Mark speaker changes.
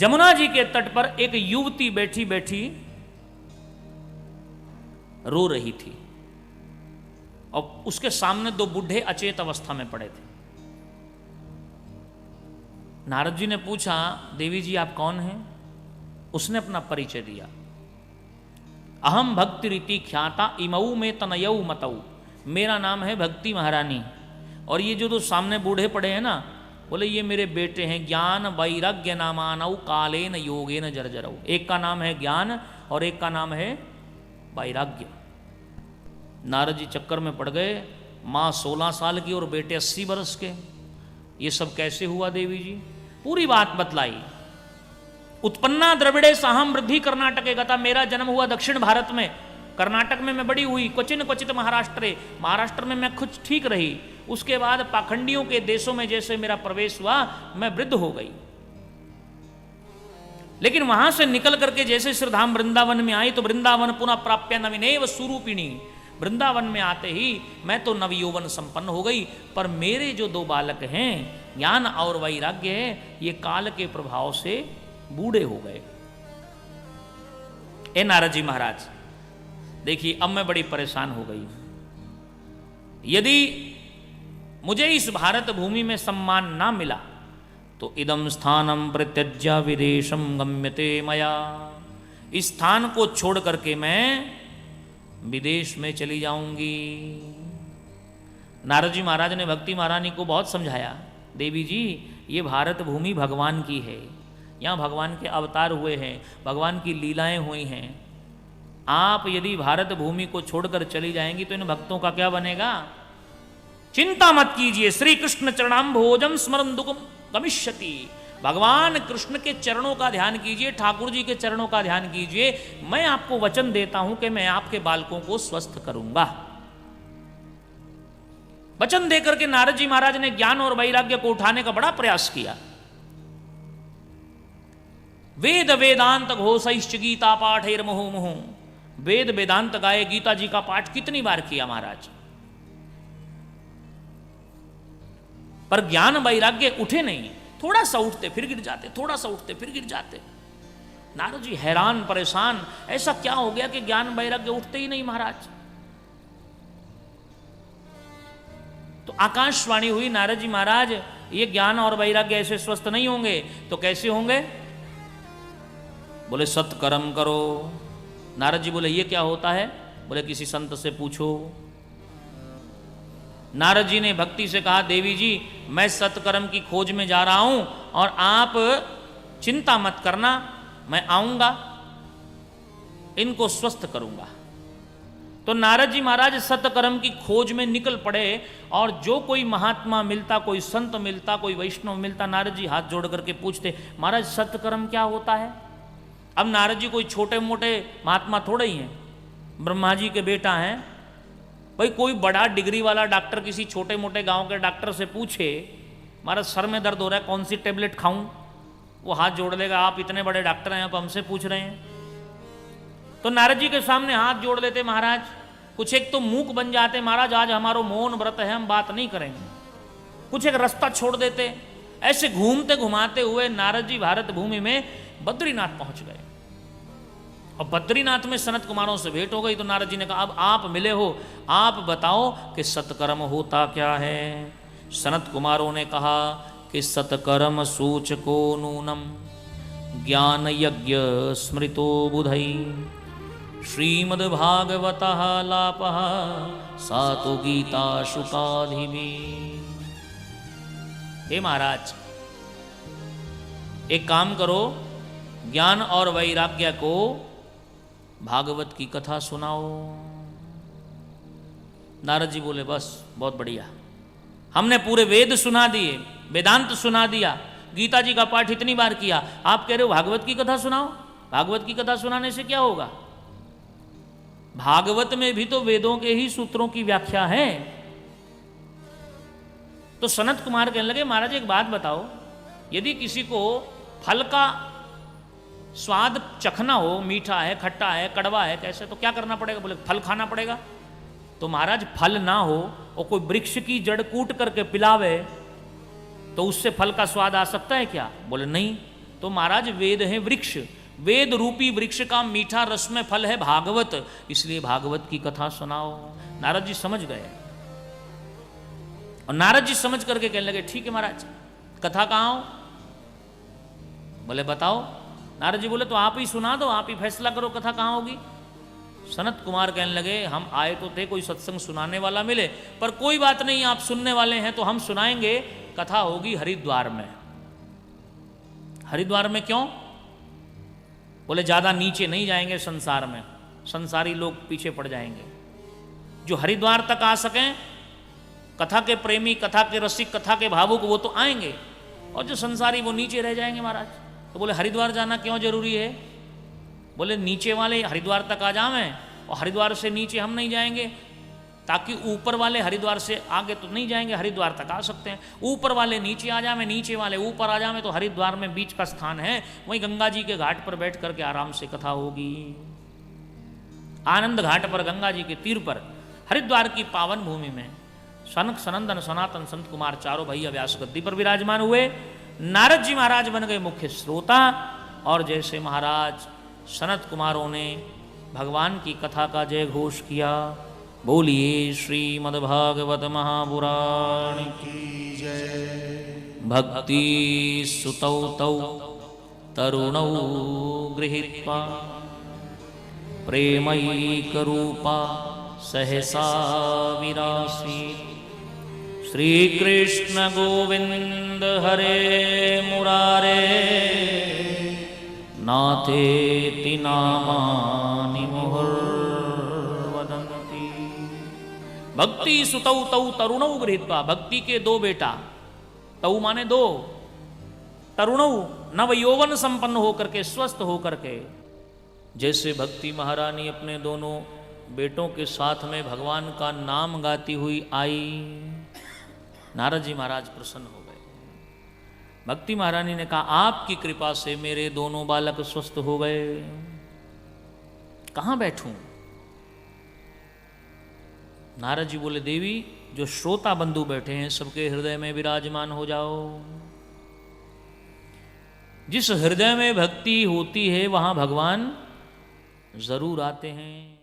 Speaker 1: जमुना जी के तट पर एक युवती बैठी बैठी रो रही थी और उसके सामने दो बूढ़े अचेत अवस्था में पड़े थे। नारद जी ने पूछा, देवी जी आप कौन हैं? उसने अपना परिचय दिया। अहम भक्ति रीति ख्याता इमऊ में तनयऊ मतऊ, मेरा नाम है भक्ति महारानी। और ये जो दो सामने बूढ़े पड़े हैं ना, बोले ये मेरे बेटे हैं, ज्ञान वैराग्य नामानऊ कालेन योगेन जर्जरऊ। एक का नाम है ज्ञान और एक का नाम है वैराग्य। नारद जी चक्कर में पड़ गए। माँ 16 साल की और बेटे 80 वर्ष के, ये सब कैसे हुआ देवी जी? पूरी बात बतलाई। उत्पन्ना द्रविड़े साहम वृद्धि कर्नाटके गता, मेरा जन्म हुआ दक्षिण भारत में, कर्नाटक में मैं बड़ी हुई, क्वचिन क्वचित महाराष्ट्र में मैं कुछ ठीक रही। उसके बाद पाखंडियों के देशों में जैसे मेरा प्रवेश हुआ, मैं वृद्ध हो गई। लेकिन वहां से निकल करके जैसे श्रीधाम वृंदावन में आई तो वृंदावन पुनः प्राप्य नवीनेव स्वरूपिणी, वृंदावन में आते ही मैं तो नवयौवन संपन्न हो गई। पर मेरे जो दो बालक हैं, ज्ञान और वैराग्य है, ये काल के प्रभाव से बूढ़े हो गए। ए नारद जी महाराज देखिए, अब मैं बड़ी परेशान हो गई। यदि मुझे इस भारत भूमि में सम्मान ना मिला तो इदम स्थानम प्रत्यज्य विदेशम गम्यते मया, इस स्थान को छोड़ करके मैं विदेश में चली जाऊंगी। नारद जी महाराज ने भक्ति महारानी को बहुत समझाया, देवी जी ये भारत भूमि भगवान की है, यहाँ भगवान के अवतार हुए हैं, भगवान की लीलाएं हुई हैं। आप यदि भारत भूमि को छोड़कर चली जाएंगी तो इन भक्तों का क्या बनेगा? चिंता मत कीजिए, श्री कृष्ण चरणाम्भोजम स्मरन दुखम गमिष्यति, भगवान कृष्ण के चरणों का ध्यान कीजिए, ठाकुर जी के चरणों का ध्यान कीजिए। मैं आपको वचन देता हूं कि मैं आपके बालकों को स्वस्थ करूंगा। वचन देकर के नारद जी महाराज ने ज्ञान और वैराग्य को उठाने का बड़ा प्रयास किया। वेद वेदांत घोषैश्च गीता पाठैर मुहु मुहु, वेद वेदांत गाए, गीता जी का पाठ कितनी बार किया महाराज, पर ज्ञान वैराग्य उठे नहीं। थोड़ा सा उठते फिर गिर जाते, थोड़ा सा उठते फिर गिर जाते। नारद जी हैरान परेशान, ऐसा क्या हो गया कि ज्ञान वैराग्य उठते ही नहीं महाराज? तो आकाशवाणी हुई, नारद जी महाराज ये ज्ञान और वैराग्य ऐसे स्वस्थ नहीं होंगे तो कैसे होंगे? बोले सत्कर्म करो। नारद जी बोले ये क्या होता है? बोले किसी संत से पूछो। नारद जी ने भक्ति से कहा, देवी जी मैं सत्कर्म की खोज में जा रहा हूं और आप चिंता मत करना, मैं आऊंगा, इनको स्वस्थ करूंगा। तो नारद जी महाराज सत्कर्म की खोज में निकल पड़े और जो कोई महात्मा मिलता, कोई संत मिलता, कोई वैष्णव मिलता, नारद जी हाथ जोड़ करके पूछते, महाराज सत्कर्म क्या होता है? अब नारद जी कोई छोटे मोटे महात्मा थोड़े ही हैं, ब्रह्मा जी के बेटा हैं। भाई कोई बड़ा डिग्री वाला डॉक्टर किसी छोटे मोटे गांव के डॉक्टर से पूछे, महाराज सर में दर्द हो रहा है, कौन सी टेबलेट खाऊं? वो हाथ जोड़ लेगा, आप इतने बड़े डॉक्टर हैं, आप हमसे पूछ रहे हैं? तो नारद जी के सामने हाथ जोड़ लेते महाराज, कुछ एक तो मूक बन जाते, महाराज आज हमारो मौन व्रत है, हम बात नहीं करेंगे। कुछ एक रास्ता छोड़ देते। ऐसे घूमते घुमाते हुए नारद जी भारत भूमि में बद्रीनाथ पहुंच गए। और बद्रीनाथ में सनत कुमारों से भेंट हो गई। तो नारद जी ने कहा, अब आप मिले हो, आप बताओ कि सत्कर्म होता क्या है? सनत कुमारों ने कहा कि सत्कर्म सूचको नूनम ज्ञान यज्ञ स्मृतो बुधई श्रीमद्भागवतः लापः सातो गीता शुकाधिभी। हे महाराज एक काम करो, ज्ञान और वैराग्य को भागवत की कथा सुनाओ। नारद जी बोले बस बहुत बढ़िया, हमने पूरे वेद सुना दिए, वेदांत सुना दिया, गीता जी का पाठ इतनी बार किया, आप कह रहे हो भागवत की कथा सुनाओ? भागवत की कथा सुनाने से क्या होगा? भागवत में भी तो वेदों के ही सूत्रों की व्याख्या है। तो सनत कुमार कहने लगे, महाराज एक बात बताओ, यदि किसी को फल का स्वाद चखना हो, मीठा है, खट्टा है, कड़वा है, कैसे, तो क्या करना पड़ेगा? बोले फल खाना पड़ेगा। तो महाराज फल ना हो और कोई वृक्ष की जड़ कूट करके पिलावे तो उससे फल का स्वाद आ सकता है क्या? बोले नहीं। तो महाराज वेद है वृक्ष, वेद रूपी वृक्ष का मीठा रस में फल है भागवत, इसलिए भागवत की कथा सुनाओ। नारद जी समझ गए, और नारद जी समझ करके कहने लगे ठीक है महाराज, कथा कहाँ हो? बोले बताओ। नारद जी बोले तो आप ही सुना दो, आप ही फैसला करो कथा कहाँ होगी। सनत कुमार कहने लगे हम आए तो थे कोई सत्संग सुनाने वाला मिले, पर कोई बात नहीं, आप सुनने वाले हैं तो हम सुनाएंगे। कथा होगी हरिद्वार में। हरिद्वार में क्यों? बोले ज्यादा नीचे नहीं जाएंगे संसार में, संसारी लोग पीछे पड़ जाएंगे। जो हरिद्वार तक आ सकें, कथा के प्रेमी, कथा के रसिक, कथा के भावुक, वो तो आएंगे, और जो संसारी वो नीचे रह जाएंगे महाराज। तो बोले हरिद्वार जाना क्यों जरूरी है? बोले नीचे वाले हरिद्वार तक आ जावें, और हरिद्वार से नीचे हम नहीं जाएंगे, ताकि ऊपर वाले हरिद्वार से आगे तो नहीं जाएंगे, हरिद्वार तक आ सकते हैं। ऊपर वाले नीचे आ जावें, नीचे वाले ऊपर आ जावें, तो हरिद्वार में बीच का स्थान है, वहीं गंगा जी के घाट पर बैठ करके आराम से कथा होगी। आनंद घाट पर, गंगा जी के तीर पर, हरिद्वार की पावन भूमि में सनक, सनंदन, सनातन, संत कुमार चारों भैया व्यास गद्दी पर विराजमान हुए। नारद जी महाराज बन गए मुख्य श्रोता, और जैसे महाराज सनत कुमारों ने भगवान की कथा का जय घोष किया, बोलिए श्रीमद्भागवत महापुराण की जय। भक्ति सुतौ तौ तरुणौ गृहीत्वा प्रेमैकरूपा सहसा विरासीत्। श्री कृष्ण गोविंद हरे मुरारे नाथेति नामानि मुहुर्वदन्ति। भक्ति सुतौ तौ तरुणौ गृहीत्वा, भक्ति के दो बेटा, तौ माने दो, तरुणौ नव यौवन संपन्न होकर के, स्वस्थ होकर के, जैसे भक्ति महारानी अपने दोनों बेटों के साथ में भगवान का नाम गाती हुई आई, नारद जी महाराज प्रसन्न हो गए। भक्ति महारानी ने कहा आपकी कृपा से मेरे दोनों बालक स्वस्थ हो गए, कहां बैठूं? नारद जी बोले देवी, जो श्रोता बंधु बैठे हैं सबके हृदय में विराजमान हो जाओ। जिस हृदय में भक्ति होती है वहां भगवान जरूर आते हैं।